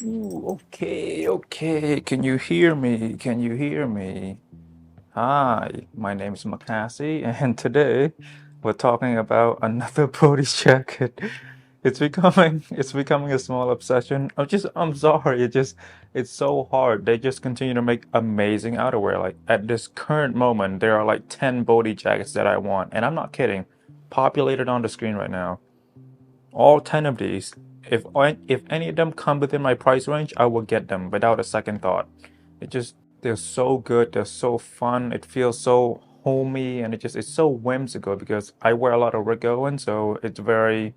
Ooh, okay. Can you hear me? Can you hear me? Hi, my name is Makasy, and today we're talking about another Bode jacket. It's becoming a small obsession. I'm sorry, it's so hard. They just continue to make amazing outerwear. Like at this current moment, there are like 10 Bode jackets that I want, and I'm not kidding. Populated on the screen right now. All 10 of these, if any of them come within my price range, I will get them without a second thought. It just they're so good, they're so fun, it feels so homey, and it's so whimsical because I wear a lot of Rick Owens, so it's very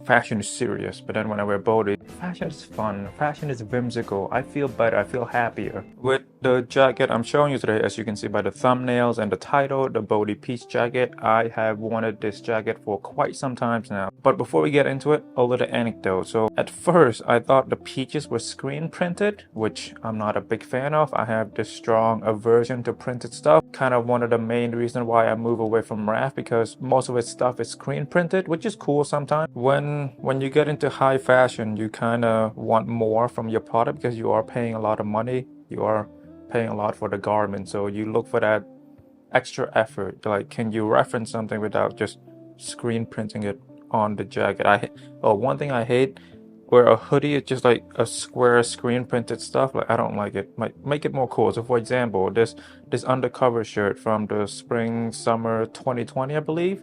fashion is serious, but then when I wear Bode, fashion is fun, fashion is whimsical. I feel better, I feel happier. With the jacket I'm showing you today, as you can see by the thumbnails and the title, the Bode Peach jacket, I have wanted this jacket for quite some time now. But before we get into it, a little anecdote. So at first, I thought the peaches were screen printed, which I'm not a big fan of. I have this strong aversion to printed stuff. Kind of one of the main reasons why I move away from RAF, because most of its stuff is screen printed, which is cool sometimes. When you get into high fashion, you kind of want more from your product because you are paying a lot of money. You are paying a lot for the garment, so you look for that extra effort. Like, can you reference something without just screen printing it on the jacket? One thing I hate, where a hoodie is just like a square screen printed stuff. Like, I don't like it. Like, make it more cool. So for example, this undercover shirt from the spring summer 2020, I believe.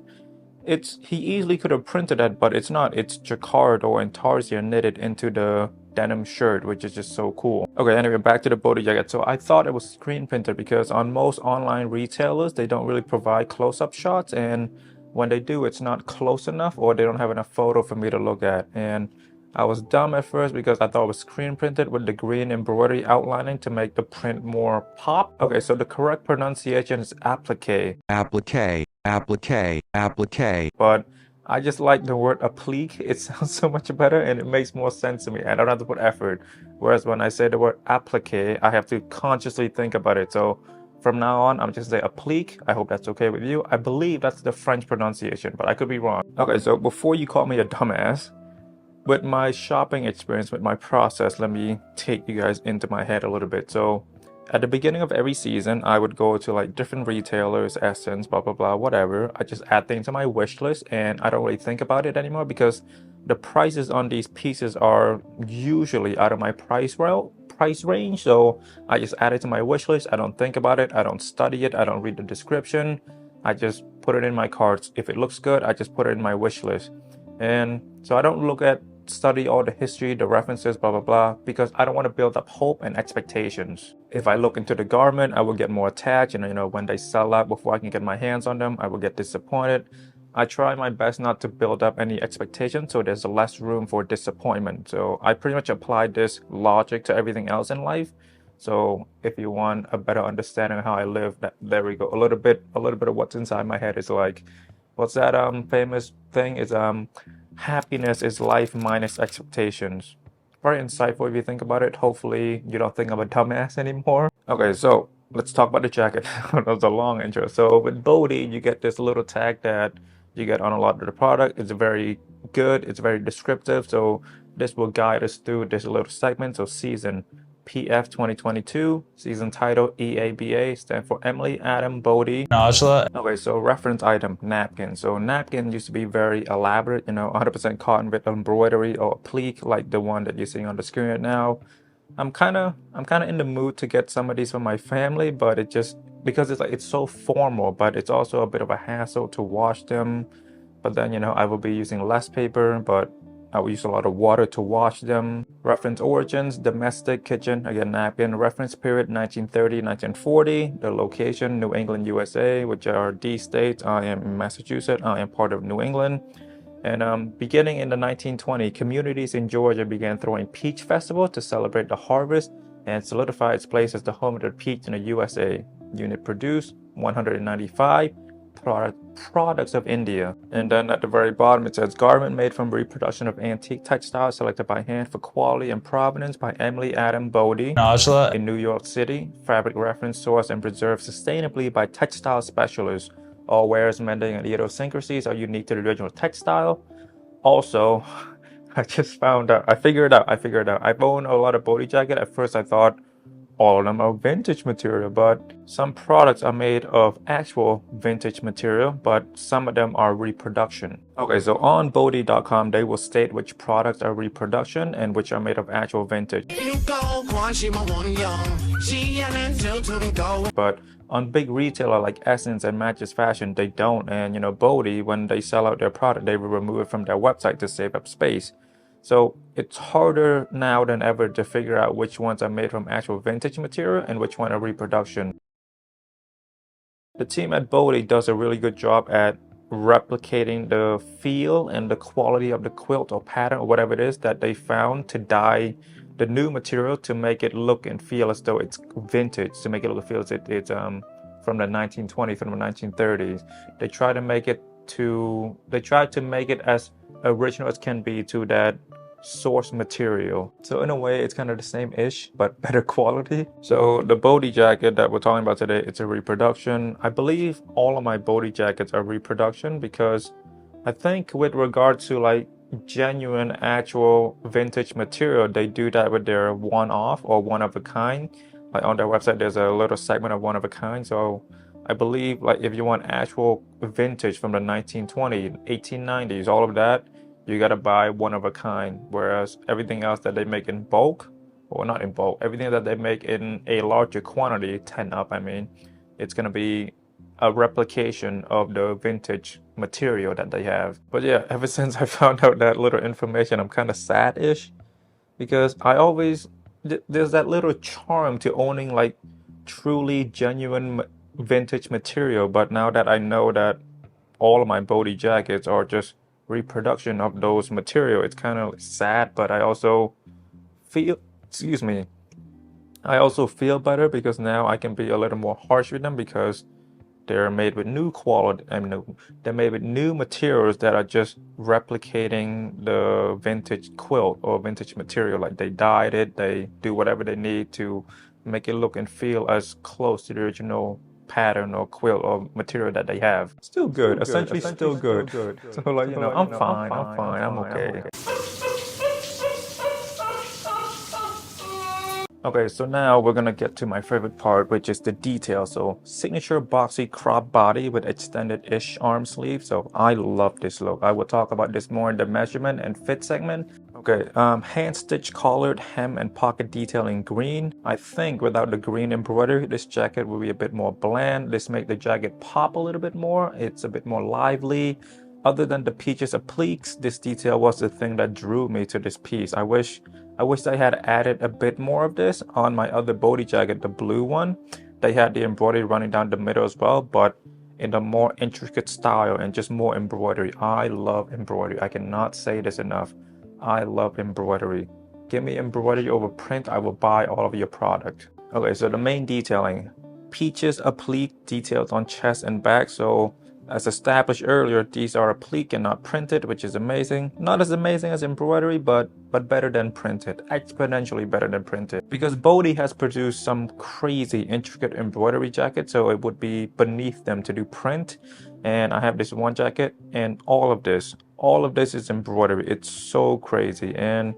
He easily could have printed that, but it's not. It's jacquard or intarsia knitted into the denim shirt, which is just so cool. Okay, anyway, back to the Bode jacket. So I thought it was screen printed because on most online retailers, they don't really provide close-up shots, and when they do, it's not close enough, or they don't have enough photo for me to look at. And I was dumb at first because I thought it was screen printed with the green embroidery outlining to make the print more pop. Okay, so the correct pronunciation is applique. Applique. But I just like the word applique. It sounds so much better and it makes more sense to me. I don't have to put effort. Whereas when I say the word applique, I have to consciously think about it. So from now on, I'm just say applique. I hope that's okay with you. I believe that's the French pronunciation, but I could be wrong. Okay, so before you call me a dumbass, with my shopping experience, with my process, let me take you guys into my head a little bit. So at the beginning of every season, I would go to like different retailers, Essence, blah, blah, blah, whatever. I just add things to my wish list and I don't really think about it anymore because the prices on these pieces are usually out of my price range. So I just add it to my wish list. I don't think about it. I don't study it. I don't read the description. I just put it in my carts. If it looks good, I just put it in my wish list. And so I don't study all the history, the references, blah, blah, blah, because I don't want to build up hope and expectations. If I look into the garment, I will get more attached. And, when they sell out before I can get my hands on them, I will get disappointed. I try my best not to build up any expectations, so there's less room for disappointment. So I pretty much apply this logic to everything else in life. So if you want a better understanding of how I live, there we go. A little bit of what's inside my head is like, what's that famous thing? Is happiness is life minus expectations. Very insightful if you think about it. Hopefully you don't think I'm a dumbass anymore. Okay, so let's talk about the jacket. That was a long intro. So with Bode, you get this little tag that you get on a lot of the product. It's very good. It's very descriptive. So this will guide us through this little segment. So season PF 2022, season title EABA, stand for Emily Adam Bode. Okay, so reference item, napkin. So napkin used to be very elaborate, 100% cotton with embroidery or applique like the one that you're seeing on the screen right now. I'm kind of in the mood to get some of these for my family, but it just because it's so formal, but it's also a bit of a hassle to wash them. But then, I will be using less paper, but I will use a lot of water to wash them. Reference origins, domestic kitchen, again, napkin. Reference period, 1930, 1940. The location, New England, USA, which are these states. I am in Massachusetts. I am part of New England. And beginning in the 1920s, communities in Georgia began throwing peach festivals to celebrate the harvest and solidify its place as the home of the peach in the USA. Unit produced, 195. Products of India. And then at the very bottom it says garment made from reproduction of antique textiles selected by hand for quality and provenance by Emily Adam Bode in New York City. Fabric reference sourced and preserved sustainably by textile specialists. All wares, mending, and idiosyncrasies are unique to the original textile. Also, I just found out. I figured it out. I've owned a lot of Bode jacket. At first I thought all of them are vintage material, but some products are made of actual vintage material, but some of them are reproduction. Okay, so on bode.com, they will state which products are reproduction and which are made of actual vintage. But on big retailer like Essence and Matches Fashion, they don't. And you know, Bode, when they sell out their product, they will remove it from their website to save up space. So it's harder now than ever to figure out which ones are made from actual vintage material and which one are reproduction. The team at Bode does a really good job at replicating the feel and the quality of the quilt or pattern or whatever it is that they found to dye the new material to make it look and feel as though it's vintage, to make it look and feel as it's from the 1920s, from the 1930s. They try to make it as original as can be to that source material. So in a way, it's kind of the same-ish, but better quality. So the Bode jacket that we're talking about today, it's a reproduction. I believe all of my Bode jackets are reproduction because I think with regard to like genuine actual vintage material, they do that with their one-off or one-of-a-kind. Like on their website, there's a little segment of one-of-a-kind. So I believe like if you want actual vintage from the 1920s, 1890s, all of that, you gotta buy one of a kind, whereas everything else that they make in bulk, or not in bulk, everything that they make in a larger quantity, 10 up, I mean, it's gonna be a replication of the vintage material that they have. But yeah, ever since I found out that little information, I'm kind of sad-ish because there's that little charm to owning like truly genuine vintage material. But now that I know that all of my Bode jackets are just reproduction of those material, it's kind of sad, but I also feel, excuse me, I also feel better because now I can be a little more harsh with them because they're made with new quality. I mean, they're made with new materials that are just replicating the vintage quilt or vintage material. Like they dyed it, they do whatever they need to make it look and feel as close to the original pattern or quilt or material that they have. Still good, essentially still good. So like, you know, I'm fine, I'm okay. Okay, so now we're gonna get to my favorite part, which is the detail. So signature boxy crop body with extended-ish arm sleeve. So I love this look. I will talk about this more in the measurement and fit segment. Okay, hand stitch collared hem and pocket detail in green. I think without the green embroidery, this jacket will be a bit more bland. This makes the jacket pop a little bit more. It's a bit more lively. Other than the peaches appliques, this detail was the thing that drew me to this piece. I wish I had added a bit more of this on my other Bode jacket, the blue one. They had the embroidery running down the middle as well, but in a more intricate style and just more embroidery. I love embroidery. I cannot say this enough. I love embroidery. Give me embroidery over print, I will buy all of your product. Okay, so the main detailing. Peaches applique details on chest and back. So as established earlier, these are applique and not printed, which is amazing. Not as amazing as embroidery, but better than printed. Exponentially better than printed. Because Bode has produced some crazy intricate embroidery jackets, so it would be beneath them to do print. And I have this one jacket, and all of this is embroidery. It's so crazy. And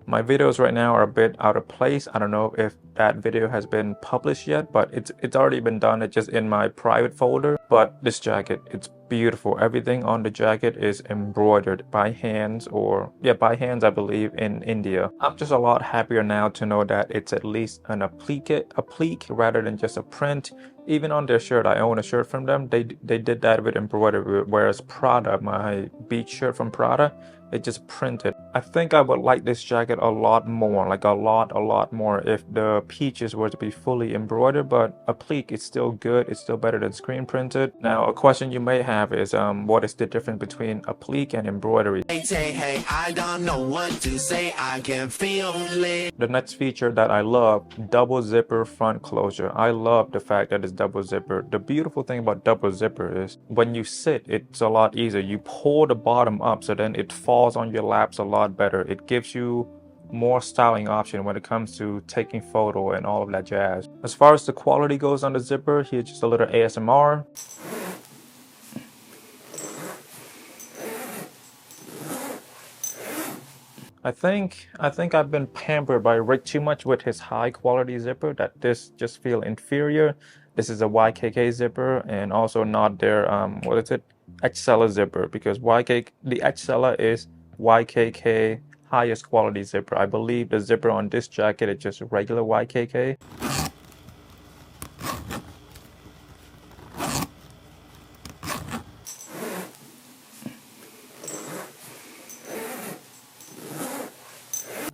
my videos right now are a bit out of place. I don't know if that video has been published yet, but it's already been done. It's just in my private folder. But this jacket, it's beautiful. Everything on the jacket is embroidered by hands, by hands, I believe, in India. I'm just a lot happier now to know that it's at least an applique rather than just a print. Even on their shirt, I own a shirt from them. They did that with embroidery, whereas Prada, my beach shirt from Prada, it just printed. I think I would like this jacket a lot more, like a lot more if the peaches were to be fully embroidered, but applique is still good. It's still better than screen printed. Now, a question you may have is, what is the difference between applique and embroidery? Hey, I don't know what to say, I can feel it. The next feature that I love, double zipper front closure. I love the fact that it's double zipper. The beautiful thing about double zipper is when you sit, it's a lot easier. You pull the bottom up, so then it falls on your laps a lot better. It gives you more styling option when it comes to taking photo and all of that jazz. As far as the quality goes on the zipper, here's just a little ASMR. I think I've been pampered by Rick too much with his high quality zipper that this just feel inferior. This is a YKK zipper and also not their what is it? Edge Seller zipper, because the Edge Seller is YKK highest quality zipper. I believe the zipper on this jacket is just regular YKK.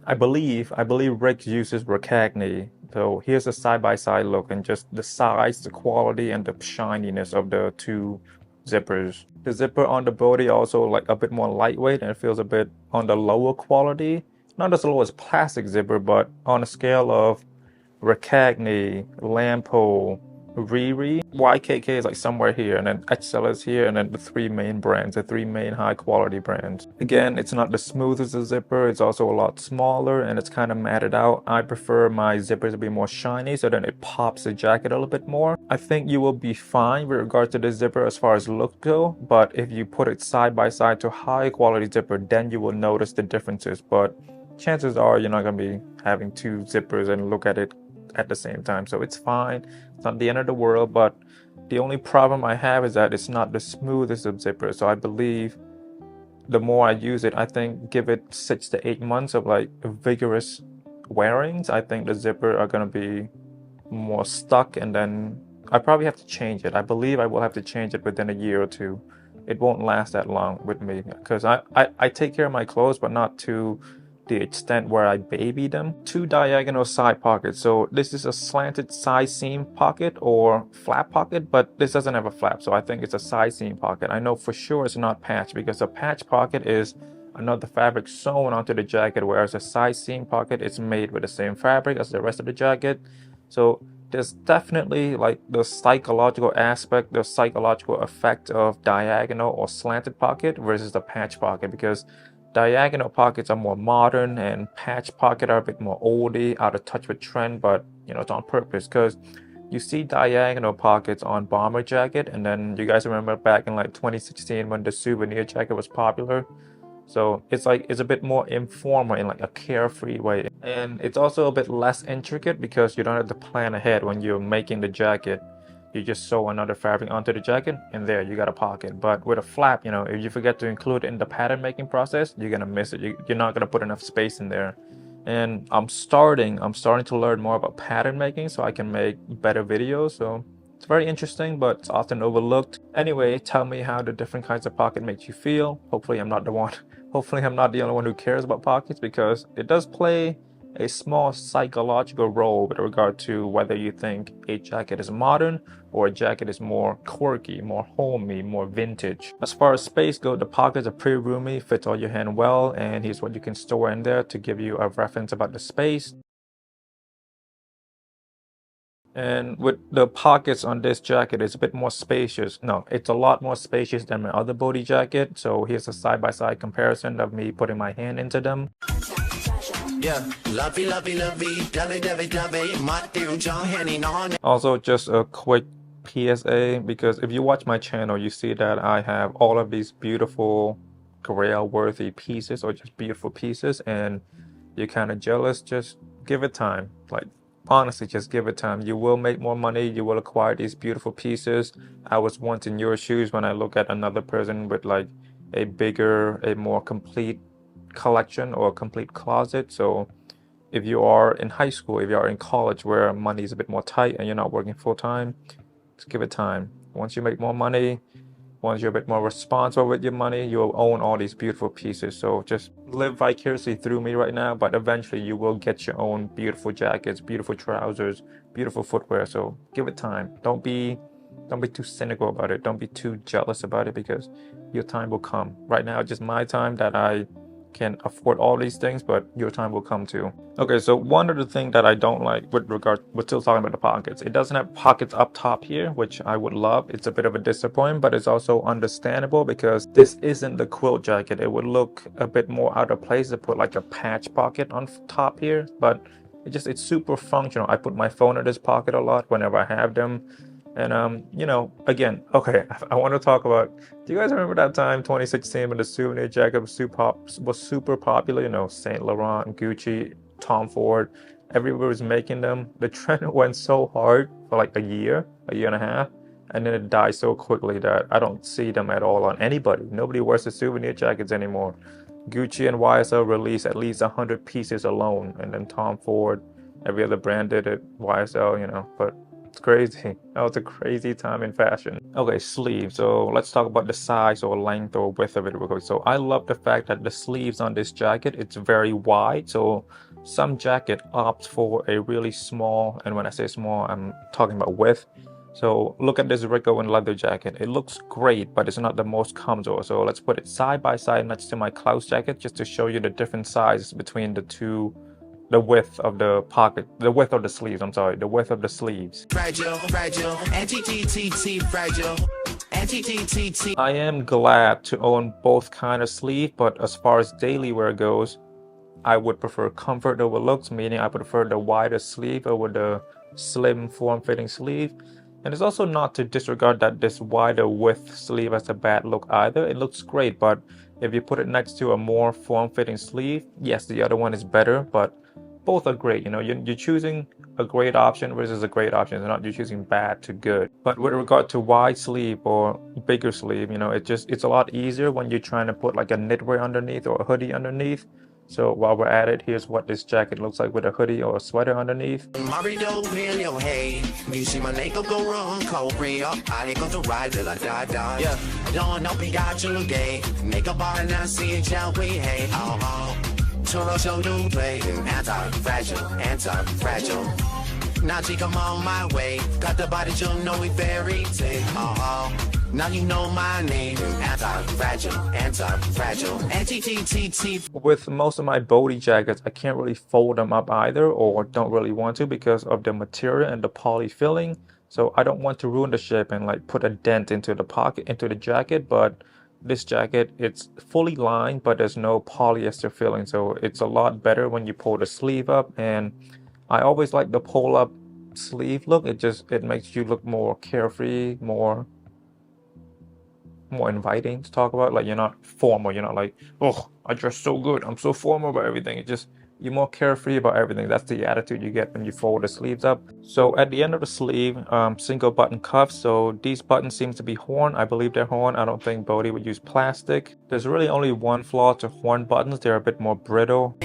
I believe Rick uses Ricagni. So here's a side-by-side look and just the size, the quality, and the shininess of the two zippers. The zipper on the Bode also like a bit more lightweight and it feels a bit on the lower quality. Not as low as plastic zipper, but on a scale of Ricagni, Lampo, Riri. YKK is like somewhere here, and then HL is here, and then the three main brands, the three main high quality brands. Again, it's not the smoothest of zipper, it's also a lot smaller, and it's kind of matted out. I prefer my zippers to be more shiny, so then it pops the jacket a little bit more. I think you will be fine with regards to the zipper as far as look go, but if you put it side by side to high quality zipper, then you will notice the differences. But chances are you're not going to be having two zippers and look at it at the same time, so it's fine. It's not the end of the world, but the only problem I have is that it's not the smoothest of zippers. So I believe the more I use it, I think give it 6 to 8 months of like vigorous wearings, I think the zipper are going to be more stuck, and then I probably have to change it. I believe I will have to change it within a year or two. It won't last that long with me because I take care of my clothes, but not to the extent where I baby them. Two diagonal side pockets. So this is a slanted side seam pocket or flap pocket, but this doesn't have a flap. So I think it's a side seam pocket. I know for sure it's not patch, because a patch pocket is another fabric sewn onto the jacket, whereas a side seam pocket is made with the same fabric as the rest of the jacket. So there's definitely like the psychological aspect, the psychological effect of diagonal or slanted pocket versus the patch pocket, because diagonal pockets are more modern and patch pocket are a bit more oldie, out of touch with trend, but you know, it's on purpose, because you see diagonal pockets on bomber jacket, and then you guys remember back in like 2016 when the souvenir jacket was popular. So it's like it's a bit more informal in like a carefree way, and it's also a bit less intricate because you don't have to plan ahead when you're making the jacket. You just sew another fabric onto the jacket and there you got a pocket. But with a flap, you know, if you forget to include it in the pattern making process, you're gonna miss it. You're not gonna put enough space in there. And I'm starting to learn more about pattern making so I can make better videos. So it's very interesting, but it's often overlooked. Anyway, tell me how the different kinds of pocket makes you feel. Hopefully I'm not the only one who cares about pockets, because it does play a small psychological role with regard to whether you think a jacket is modern or a jacket is more quirky, more homey, more vintage. As far as space goes, the pockets are pretty roomy, fits all your hand well, and here's what you can store in there to give you a reference about the space. And with the pockets on this jacket, it's a bit more spacious. No, it's a lot more spacious than my other Bode jacket. So here's a side-by-side comparison of me putting my hand into them. Also, just a quick PSA, because if you watch my channel, you see that I have all of these beautiful grail-worthy pieces, or just beautiful pieces, and you're kind of jealous. Just give it time. Like, honestly, just give it time. You will make more money. You will acquire these beautiful pieces. I was once in your shoes when I look at another person with like a bigger, a more complete collection or a complete closet. So if you are in high school, if you are in college where money is a bit more tight and you're not working full time, just give it time. Once you make more money, once you're a bit more responsible with your money, you'll own all these beautiful pieces. So just live vicariously through me right now, but eventually you will get your own beautiful jackets, beautiful trousers, beautiful footwear. So give it time. Don't be too cynical about it. Don't be too jealous about it, because your time will come. Right now, it's just my time that I can afford all these things, but your time will come too. Okay, so one of the things that I don't like with regard, we're still talking about the pockets. It doesn't have pockets up top here, which I would love. It's a bit of a disappointment, but it's also understandable because this isn't the quilt jacket. It would look a bit more out of place to put like a patch pocket on top here, but it's super functional. I put my phone in this pocket a lot whenever I have them. And you know, again, okay, I want to talk about. Do you guys remember that time, 2016, when the souvenir jacket was super popular? You know, Saint Laurent, Gucci, Tom Ford, everybody was making them. The trend went so hard for like a year and a half, and then it died so quickly that I don't see them at all on anybody. Nobody wears the souvenir jackets anymore. Gucci and YSL released at least 100 pieces alone, and then Tom Ford, every other brand did it. YSL, you know, but it's crazy. That was a crazy time in fashion. Okay, sleeve. So let's talk about the size or length or width of it real quick. So I love the fact that the sleeves on this jacket, it's very wide. So some jacket opts for a really small, and when I say small, I'm talking about width. So look at this Rico and leather jacket. It looks great, but it's not the most comfortable. So let's put it side by side next to my Klaus jacket just to show you the different sizes between the two, the width of the pocket, the width of the sleeves, I'm sorry, the width of the sleeves. Fragile, fragile, fragile. I am glad to own both kind of sleeve, but as far as daily wear goes, I would prefer comfort over looks, meaning I prefer the wider sleeve over the slim form-fitting sleeve. And it's also not to disregard that this wider width sleeve has a bad look either. It looks great, but if you put it next to a more form-fitting sleeve, yes, the other one is better, but both are great. You know, you're choosing a great option versus a great option. It's not you're choosing bad to good. But with regard to wide sleeve or bigger sleeve, you know, it's a lot easier when you're trying to put like a knitwear underneath or a hoodie underneath. So while we're at it, here's what this jacket looks like with a hoodie or a sweater underneath. Now she come on my way, got the body you know we fairy tale. Now you know my name, anti-fragile, anti-TTT. With most of my Bode jackets, I can't really fold them up either, or don't really want to because of the material and the poly filling. So I don't want to ruin the shape and like put a dent into the pocket, into the jacket, but this jacket, it's fully lined, but there's no polyester filling. So it's a lot better when you pull the sleeve up, and I always like the pull up sleeve look. It makes you look more carefree, more inviting to talk about. Like you're not formal, you're not like, oh, I dress so good, I'm so formal about everything. It's just you're more carefree about everything. That's the attitude you get when you fold the sleeves up. So at the end of the sleeve, single button cuffs. So these buttons seem to be horn. I believe they're horn. I don't think Bode would use plastic. There's really only one flaw to horn buttons. They're a bit more brittle.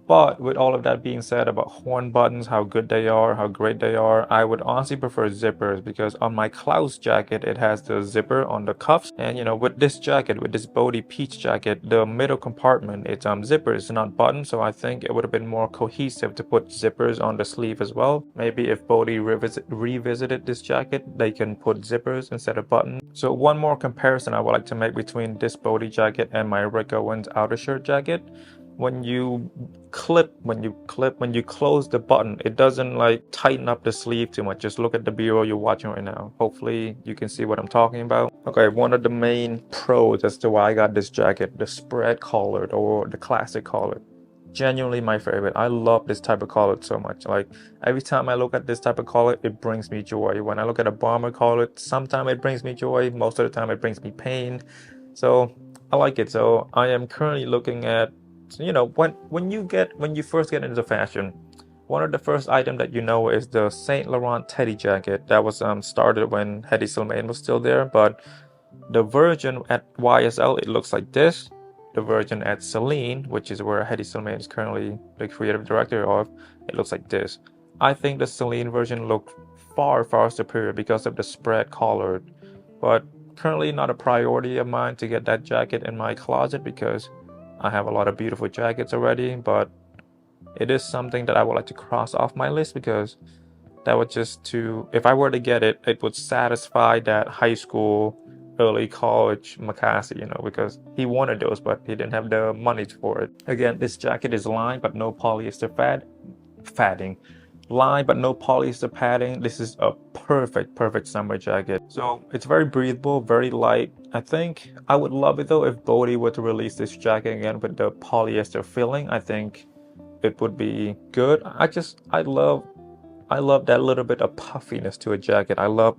But with all of that being said about horn buttons, how good they are, how great they are, I would honestly prefer zippers, because on my Klaus jacket, it has the zipper on the cuffs. And you know, with this jacket, with this Bode peach jacket, the middle compartment, it's zippers, it's not buttons. So I think it would have been more cohesive to put zippers on the sleeve as well. Maybe if Bode revisited this jacket, they can put zippers instead of buttons. So one more comparison I would like to make between this Bode jacket and my Rick Owens outer shirt jacket. When you close the button, it doesn't like tighten up the sleeve too much. Just look at the B-roll you're watching right now. Hopefully you can see what I'm talking about. Okay, one of the main pros as to why I got this jacket, the spread collared or the classic collar. Genuinely my favorite. I love this type of collar so much. Like every time I look at this type of collar, it brings me joy. When I look at a bomber collar, sometimes it brings me joy. Most of the time it brings me pain. So I like it. So I am currently looking at, you know, when you first get into fashion, one of the first items that you know is the Saint Laurent teddy jacket that was started when Hedi Slimane was still there. But the version at YSL, it looks like this. The version at Celine, which is where Hedi Slimane is currently the creative director of, it looks like this. I think the Celine version looked far superior because of the spread collar. But currently not a priority of mine to get that jacket in my closet because I have a lot of beautiful jackets already. But it is something that I would like to cross off my list, because that would if I were to get it, it would satisfy that high school, early college Makasy, you know, because he wanted those, but he didn't have the money for it. Again, this jacket is lined, but no polyester padding. Lined, but no polyester padding. This is a perfect summer jacket. So it's very breathable, very light. I think I would love it though if Bode were to release this jacket again with the polyester filling. I think it would be good. I love that little bit of puffiness to a jacket. I love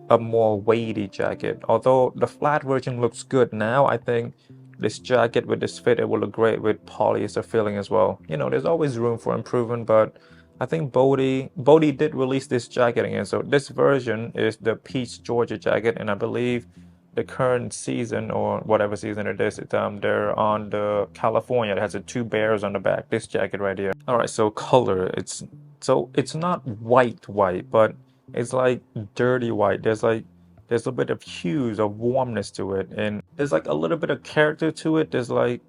a more weighty jacket. Although the flat version looks good now, I think this jacket with this fit, it will look great with polyester filling as well. You know, there's always room for improvement, but I think Bode did release this jacket again. So this version is the Peach Georgia jacket, and I believe the current season or whatever season it is, they're on the California. It has the two bears on the back. This jacket right here. All right, so color. It's not white, but it's like dirty white. There's a bit of hues of warmness to it, and there's like a little bit of character to it. It's like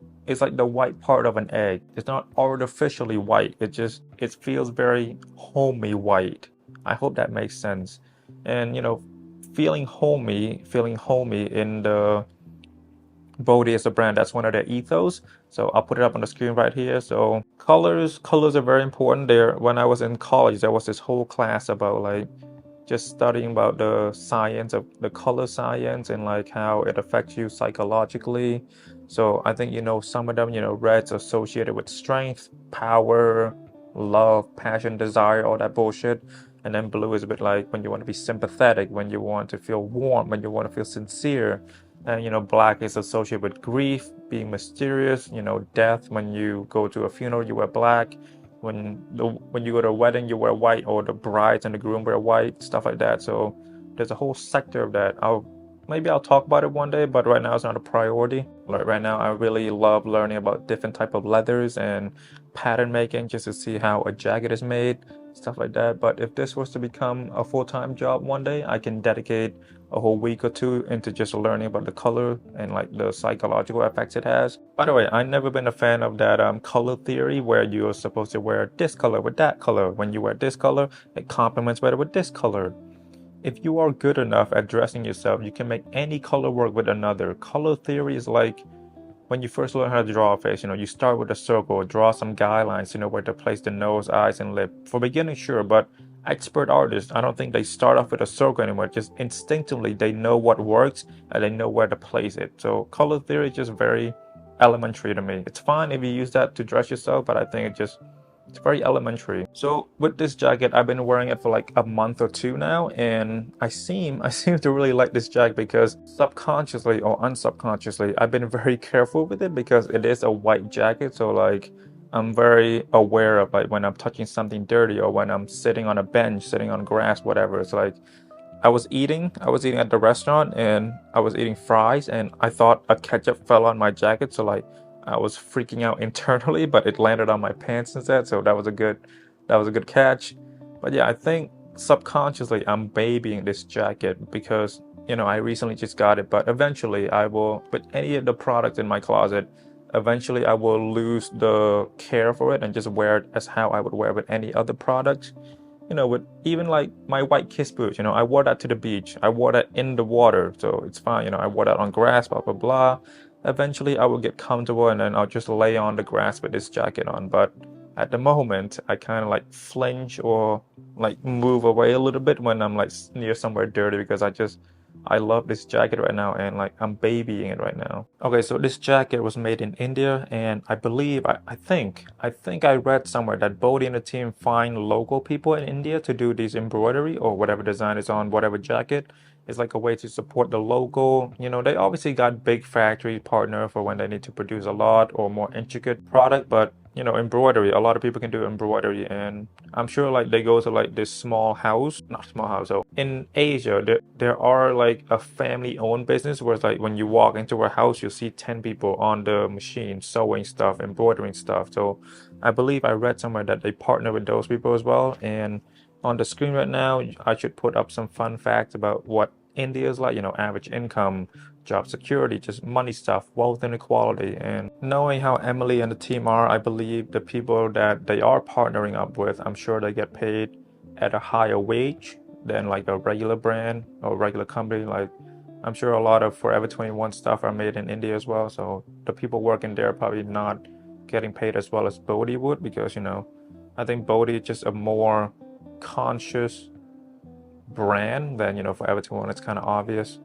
the white part of an egg. It's not artificially white. It feels very homey white. I hope that makes sense. And you know, feeling homey in the Bode is a brand, that's one of their ethos. So I'll put it up on the screen right here. So colors are very important. There, when I was in college, there was this whole class about like just studying about the science of the color science and like how it affects you psychologically. So I think, you know, some of them, you know, red's associated with strength, power, love, passion, desire, all that bullshit. And then blue is a bit like when you want to be sympathetic, when you want to feel warm, when you want to feel sincere. And you know, black is associated with grief, being mysterious, you know, death. When you go to a funeral, you wear black. When you go to a wedding, you wear white, or the brides and the groom wear white, stuff like that. So there's a whole sector of that. Maybe I'll talk about it one day, but right now it's not a priority. Like right now, I really love learning about different type of leathers and pattern making just to see how a jacket is made, stuff like that. But if this was to become a full-time job one day, I can dedicate a whole week or two into just learning about the color and like the psychological effects it has. By the way, I've never been a fan of that color theory where you're supposed to wear this color with that color. When you wear this color, it complements better with this color. If you are good enough at dressing yourself, you can make any color work with another. Color theory is like when you first learn how to draw a face, you know, you start with a circle, draw some guidelines, you know, where to place the nose, eyes, and lip. For beginners, sure, but expert artists, I don't think they start off with a circle anymore. Just instinctively, they know what works and they know where to place it. So color theory is just very elementary to me. It's fine if you use that to dress yourself, but I think it's very elementary. So with this jacket, I've been wearing it for like a month or two now, and I seem to really like this jacket because subconsciously or unsubconsciously, I've been very careful with it because it is a white jacket. So like I'm very aware of like when I'm touching something dirty or when I'm sitting on a bench, sitting on grass, whatever. It's like I was eating at the restaurant and I was eating fries and I thought a ketchup fell on my jacket. So like I was freaking out internally, but it landed on my pants instead. So that was a good catch. But yeah, I think subconsciously I'm babying this jacket because, you know, I recently just got it, but eventually I will, with any of the products in my closet, eventually I will lose the care for it and just wear it as how I would wear it with any other product. You know, with even like my white kiss boots, you know, I wore that to the beach. I wore that in the water, so it's fine. You know, I wore that on grass, blah, blah, blah. Eventually, I will get comfortable and then I'll just lay on the grass with this jacket on. But at the moment, I kind of like flinch or like move away a little bit when I'm like near somewhere dirty because I love this jacket right now and like I'm babying it right now. Okay, so this jacket was made in India and I believe, I think I read somewhere that Bode and the team find local people in India to do these embroidery or whatever design is on whatever jacket. It's like a way to support the local. You know, they obviously got big factory partner for when they need to produce a lot or more intricate product, but you know, embroidery, a lot of people can do embroidery, and I'm sure like they go to like this small house, not small house. So in Asia, there are like a family owned business where it's like when you walk into a house, you see 10 people on the machine sewing stuff, embroidering stuff. So I believe I read somewhere that they partner with those people as well. And on the screen right now, I should put up some fun facts about what India is like, you know, average income, job security, just money stuff, wealth inequality. And knowing how Emily and the team are, I believe the people that they are partnering up with, I'm sure they get paid at a higher wage than like a regular brand or regular company. Like I'm sure a lot of Forever 21 stuff are made in India as well. So the people working there are probably not getting paid as well as Bode would because, you know, I think Bode is just a more conscious brand than, you know, Forever 21. It's kind of obvious.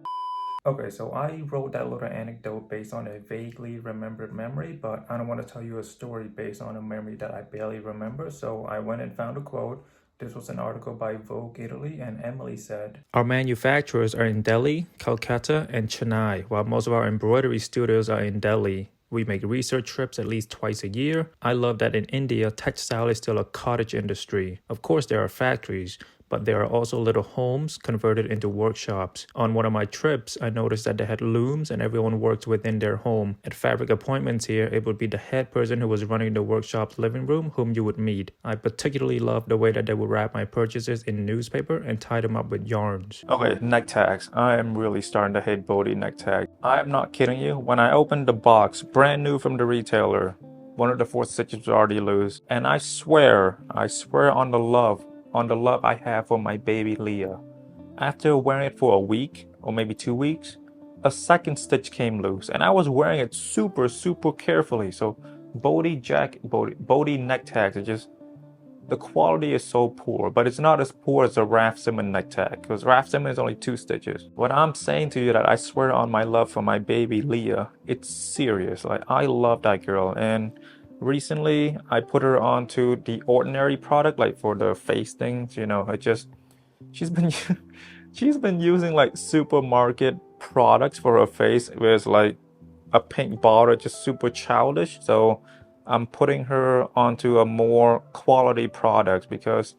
Okay, so I wrote that little anecdote based on a vaguely remembered memory, but I don't want to tell you a story based on a memory that I barely remember. So I went and found a quote. This was an article by Vogue Italy, and Emily said, "Our manufacturers are in Delhi, Calcutta, and Chennai, while most of our embroidery studios are in Delhi. We make research trips at least twice a year. I love that in India, textile is still a cottage industry. Of course, there are factories, but there are also little homes converted into workshops. On one of my trips, I noticed that they had looms and everyone worked within their home. At fabric appointments here, it would be the head person who was running the workshop's living room whom you would meet. I particularly loved the way that they would wrap my purchases in newspaper and tie them up with yarns." Okay, neck tags. I am really starting to hate Bode neck tags. I am not kidding you. When I opened the box, brand new from the retailer, one of the four stitches was already loose. And I swear on the love I have for my baby Leah. After wearing it for a week, or maybe 2 weeks, a second stitch came loose, and I was wearing it super carefully. So Bode neck tags are just, the quality is so poor, but it's not as poor as a Raf Simon neck tag, because Raf Simon is only 2 stitches. What I'm saying to you that I swear on my love for my baby Leah, it's serious. Like, I love that girl, and recently I put her onto the Ordinary product, like for the face things, she's been she's been using like supermarket products for her face with like a pink bottle, just super childish. So I'm putting her onto a more quality product because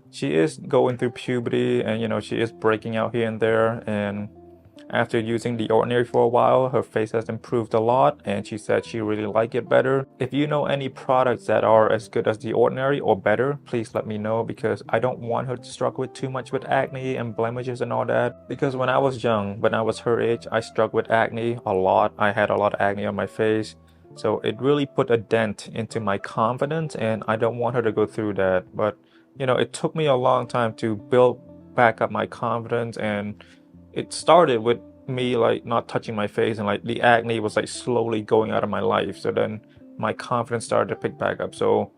she is going through puberty, and she is breaking out here and there. And after using the Ordinary for a while, her face has improved a lot, and she said she really liked it better. If you know any products that are as good as the Ordinary or better, please let me know, because I don't want her to struggle with too much with acne and blemishes and all that. Because when I was young, when I was her age, I struggled with acne a lot. I had a lot of acne on my face. So it really put a dent into my confidence, and I don't want her to go through that. But, it took me a long time to build back up my confidence, and it started with me like not touching my face, and like the acne was like slowly going out of my life. So then my confidence started to pick back up. So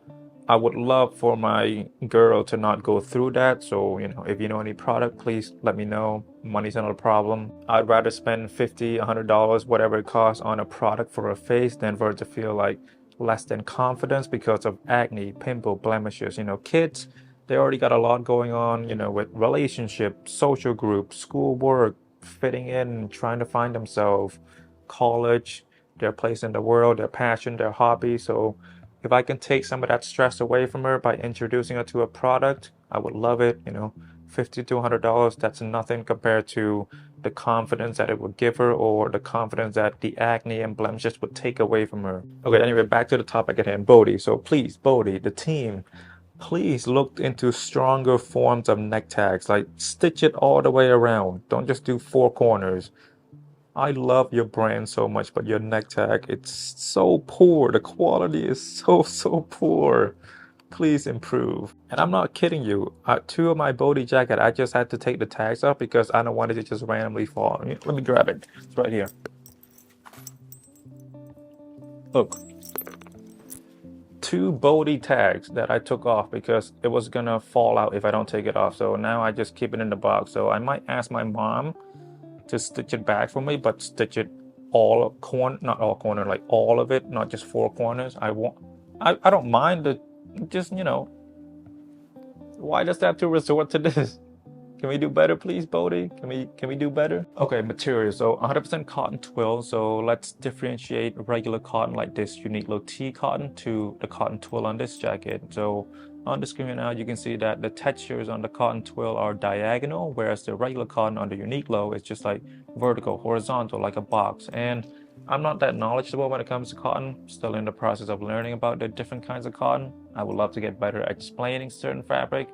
I would love for my girl to not go through that. So, if you know any product, please let me know. Money's not a problem. I'd rather spend $50, $100, whatever it costs on a product for her face than for her to feel like less than confidence because of acne, pimple, blemishes. Kids, they already got a lot going on, with relationships, social groups, schoolwork, fitting in, trying to find themselves, college, their place in the world, their passion, their hobby. So if I can take some of that stress away from her by introducing her to a product, I would love it. $50 to $100, that's nothing compared to the confidence that it would give her, or the confidence that the acne and blemishes would take away from her. Okay, anyway, back to the topic at hand, Bode. So please, Bode, the team, please look into stronger forms of neck tags. Like, stitch it all the way around. Don't just do four corners. I love your brand so much, but your neck tag, it's so poor. The quality is so poor. Please improve. And I'm not kidding you. Two of my Bode jacket, I just had to take the tags off because I don't want it to just randomly fall. Let me grab it. It's right here. Look. Two Bode tags that I took off because it was gonna fall out if I don't take it off. So now I just keep it in the box. So I might ask my mom to stitch it back for me, but stitch it not all corner, like all of it, not just four corners. I don't mind the, just, why does that have to resort to this? Can we do better, please, Bode? Can we do better? Okay, material. So 100% cotton twill. So let's differentiate regular cotton like this unique low T cotton to the cotton twill on this jacket. So on the screen now, you can see that the textures on the cotton twill are diagonal, whereas the regular cotton on the unique low is just like vertical, horizontal, like a box. And I'm not that knowledgeable when it comes to cotton. Still in the process of learning about the different kinds of cotton. I would love to get better at explaining certain fabric.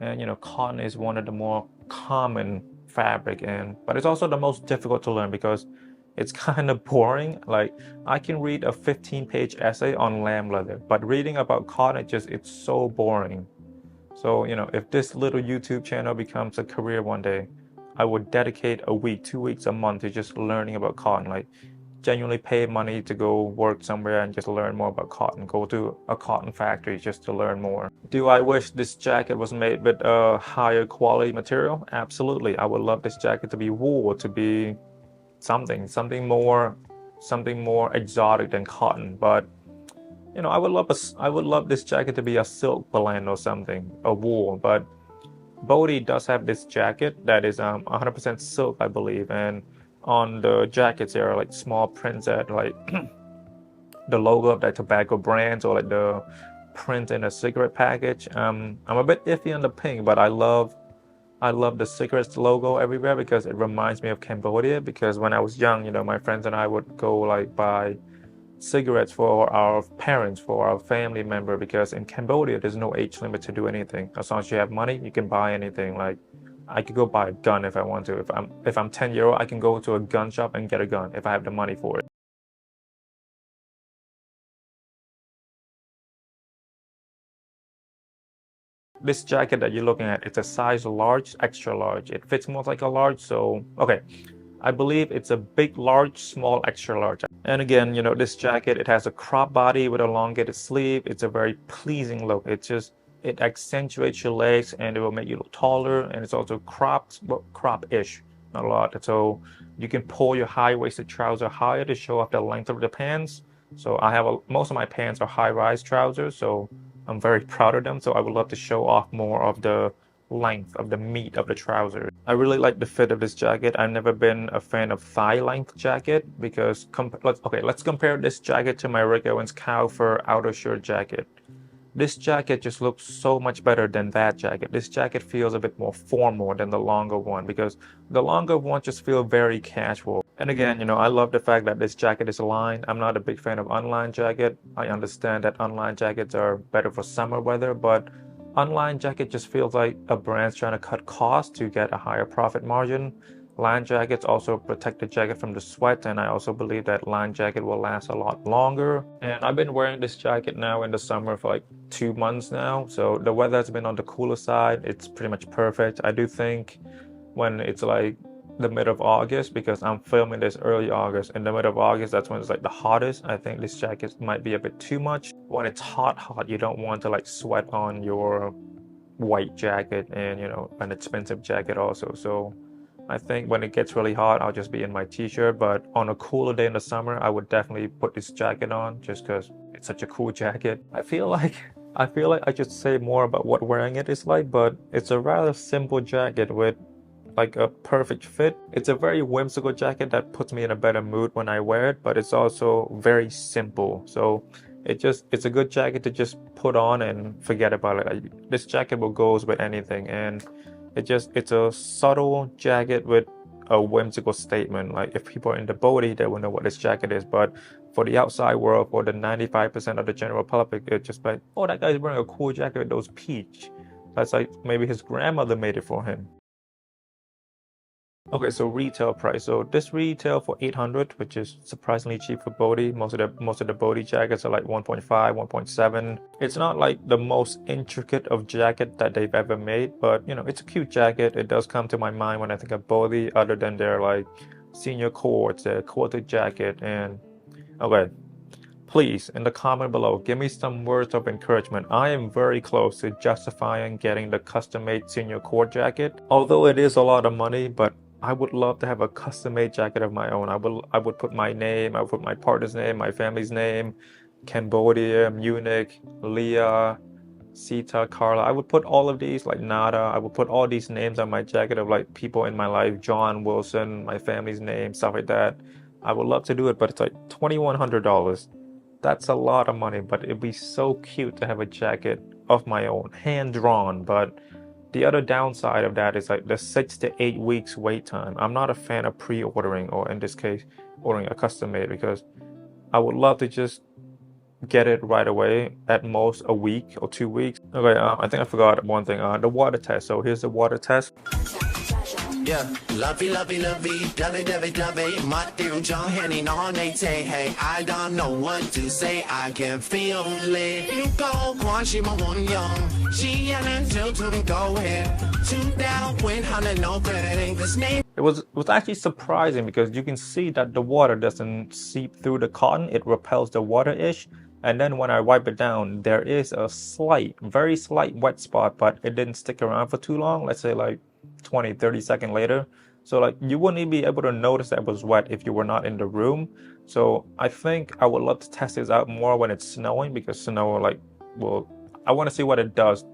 And cotton is one of the more common fabric, but it's also the most difficult to learn because it's kind of boring. Like, I can read a 15-page essay on lamb leather, but reading about cotton, it's so boring. So, if this little YouTube channel becomes a career one day, I would dedicate a week, 2 weeks, a month to just learning about cotton. Like, genuinely pay money to go work somewhere and just learn more about cotton. Go to a cotton factory just to learn more. Do I wish this jacket was made with a higher quality material? Absolutely. I would love this jacket to be wool, to be something more exotic than cotton. But you know, I would love this jacket to be a silk blend or something, a wool. But Bode does have this jacket that is 100% silk, I believe, and on the jackets there are like small prints that like the logo of that tobacco brands or like the print in a cigarette package. I'm a bit iffy on the pink, but I love the cigarettes logo everywhere because it reminds me of Cambodia. Because when I was young, you know, my friends and I would go like buy cigarettes for our parents, for our family member, because in Cambodia there's no age limit to do anything. As long as you have money, you can buy anything. Like I could go buy a gun if I want to. If I'm 10 years old, I can go to a gun shop and get a gun if I have the money for it. This jacket that you're looking at, it's a size large, extra large. It fits more like a large, so okay. I believe it's a big, large, small, extra large. And again, you know, this jacket, it has a crop body with a elongated sleeve. It's a very pleasing look. It accentuates your legs and it will make you look taller. And it's also cropped, well, crop-ish, not a lot. So you can pull your high-waisted trouser higher to show off the length of the pants. So most of my pants are high-rise trousers, so I'm very proud of them. So I would love to show off more of the length of the meat of the trousers. I really like the fit of this jacket. I've never been a fan of thigh length jacket because let's compare this jacket to my Rick Owens cow fur outer shirt jacket. This jacket just looks so much better than that jacket. This jacket feels a bit more formal than the longer one because the longer one just feels very casual. And again, you know, I love the fact that this jacket is lined. I'm not a big fan of unlined jacket. I understand that unlined jackets are better for summer weather, but unlined jacket just feels like a brand's trying to cut costs to get a higher profit margin. Lined jackets also protect the jacket from the sweat, and I also believe that lined jacket will last a lot longer. And I've been wearing this jacket now in the summer for like 2 months now, so the weather has been on the cooler side. It's pretty much perfect. I do think when it's like the mid of August, because I'm filming this early August, in the mid of August, that's when it's like the hottest. I think this jacket might be a bit too much. When it's hot, you don't want to like sweat on your white jacket and, you know, an expensive jacket also. So I think when it gets really hot, I'll just be in my t-shirt, but on a cooler day in the summer, I would definitely put this jacket on just because it's such a cool jacket. I feel like I should say more about what wearing it is like, but it's a rather simple jacket with like a perfect fit. It's a very whimsical jacket that puts me in a better mood when I wear it, but it's also very simple. So it's a good jacket to just put on and forget about it. This jacket will go with anything, and it's a subtle jacket with a whimsical statement. Like if people are in the Bode, they will know what this jacket is, but for the outside world, for the 95% of the general public, it's just like, oh, that guy's wearing a cool jacket with those peach. That's like maybe his grandmother made it for him. Okay, so retail price. So this retail for 800, which is surprisingly cheap for Bode. Most of the Bode jackets are like 1.5, 1.7. It's not like the most intricate of jacket that they've ever made, but you know, it's a cute jacket. It does come to my mind when I think of Bode, other than their like senior cords, their quarter jacket. And okay, please, in the comment below, give me some words of encouragement. I am very close to justifying getting the custom-made senior cord jacket. Although it is a lot of money, but I would love to have a custom-made jacket of my own. I would put my name, I would put my partner's name, my family's name, Cambodia, Munich, Leah, Sita, Carla. I would put all of these, like Nada. I would put all these names on my jacket of like people in my life, John, Wilson, my family's name, stuff like that. I would love to do it, but it's like $2,100. That's a lot of money, but it'd be so cute to have a jacket of my own, hand drawn. But the other downside of that is like the 6 to 8 weeks wait time. I'm not a fan of pre-ordering, or in this case, ordering a custom made, because I would love to just get it right away, at most a week or 2 weeks. Okay, I think I forgot one thing, the water test. So here's the water test. Yeah, lovey, lovey, lovey, dovey, dovey, dovey. Mất tiêu cho Henny nó nay say, hey, I don't know what to say, I can feel it. You go, quan she my one young. She and until to go ahead. To down when Hannah no better this name. It was actually surprising because you can see that the water doesn't seep through the cotton. It repels the water-ish. And then when I wipe it down, there is a slight, very slight wet spot, but it didn't stick around for too long. Let's say like 20, 30 seconds later. So like you wouldn't even be able to notice that it was wet if you were not in the room. So I think I would love to test this out more when it's snowing, because snow like, well, I want to see what it does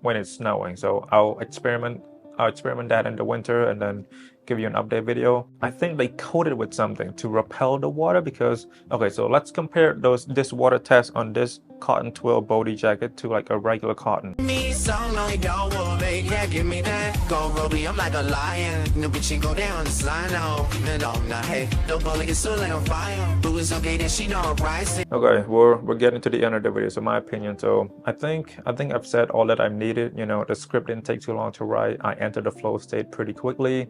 when it's snowing. So I'll experiment that in the winter and then give you an update video. I think they coated with something to repel the water, because okay, so let's compare this water test on this cotton twill Bode jacket to like a regular cotton. Me so long ago, well, they can't give me that. Go Roby, I'm like a lion. No bitch, she go down the slide now. And I'm not, hey, the bullet is so like on fire. But it's okay that she know I'm rising. Okay, we're getting to the end of the video, so my opinion. So I think I've said all that I've needed. You know, the script didn't take too long to write. I entered the flow state pretty quickly.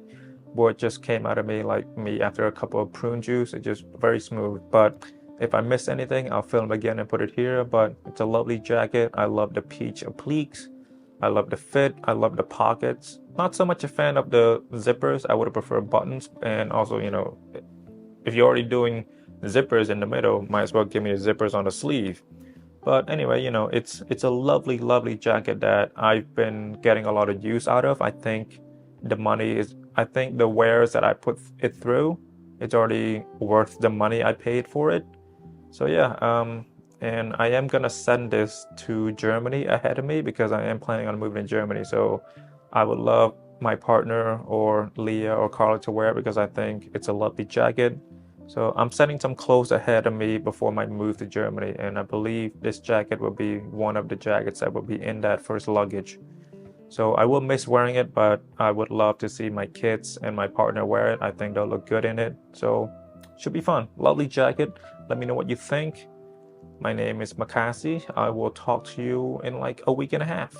Word just came out of me like me after a couple of prune juice. It's just very smooth. But if I miss anything, I'll film again and put it here. But it's a lovely jacket. I love the peach appliques. I love the fit. I love the pockets. Not so much a fan of the zippers. I would have preferred buttons. And also, you know, if you're already doing zippers in the middle, might as well give me the zippers on the sleeve. But anyway, you know, it's a lovely, lovely jacket that I've been getting a lot of use out of. I think the wears that I put it through, it's already worth the money I paid for it. So yeah, and I am gonna send this to Germany ahead of me, because I am planning on moving to Germany. So I would love my partner or Leah or Carla to wear it, because I think it's a lovely jacket. So I'm sending some clothes ahead of me before my move to Germany, and I believe this jacket will be one of the jackets that will be in that first luggage. So I will miss wearing it, but I would love to see my kids and my partner wear it. I think they'll look good in it. So should be fun. Lovely jacket. Let me know what you think. My name is Makasy. I will talk to you in like a week and a half.